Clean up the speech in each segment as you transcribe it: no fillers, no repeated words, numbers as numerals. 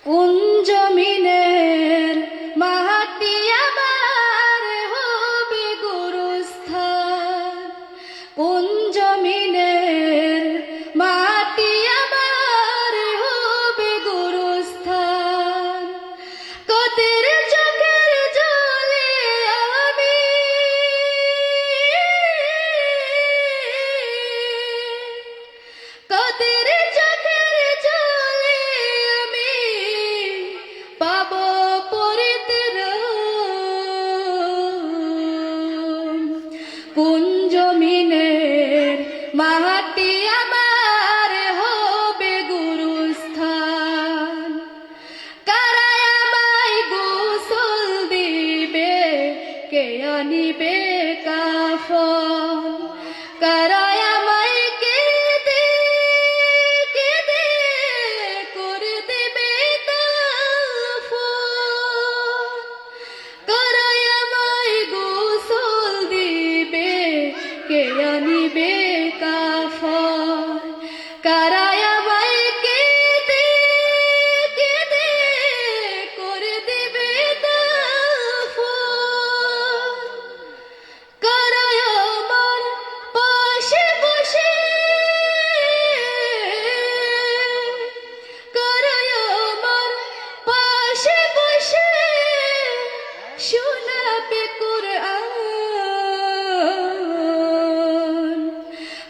কোন জমিনের মাটি আমার হবে গুরুস্থান, কোন জমিনের মাটি আমার হবে গুরুস্থান। কতের চোখের জলে আমি কতের চোখের জলে আমি পাব পরিত্রাণ। কোন জমিনের মাটি আমার হবে গুরুস্থান। কারা আমায় গোসল দিবে, কে আনিবে কাফন। কারা আমায় কেঁদে কেঁদে করে দেবে কাফন। কারা আমায় গোসল দিবে, কে আনিবে কাফন। কারা আমায় কেঁদে কেঁদে করে দেবে কাফন। কারা আমার পাশে বসে, কারা আমার পাশে বসে শোনাবে কুরআন।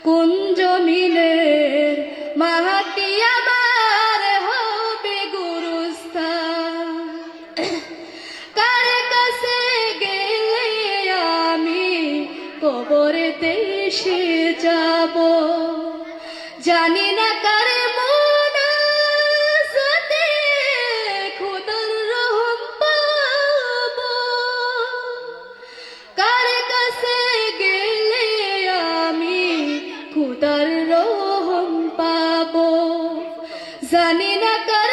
কোন জমিনের মাটি আমার হবে গুরুস্থান। কার কাছে গেলে আমি কবরেতে এসে যাব, জানি না কার মোনাজাতে খোদার রহম পাবো। কার কাছে গেলে আমি খোদার রহম পাবো, জানি না কার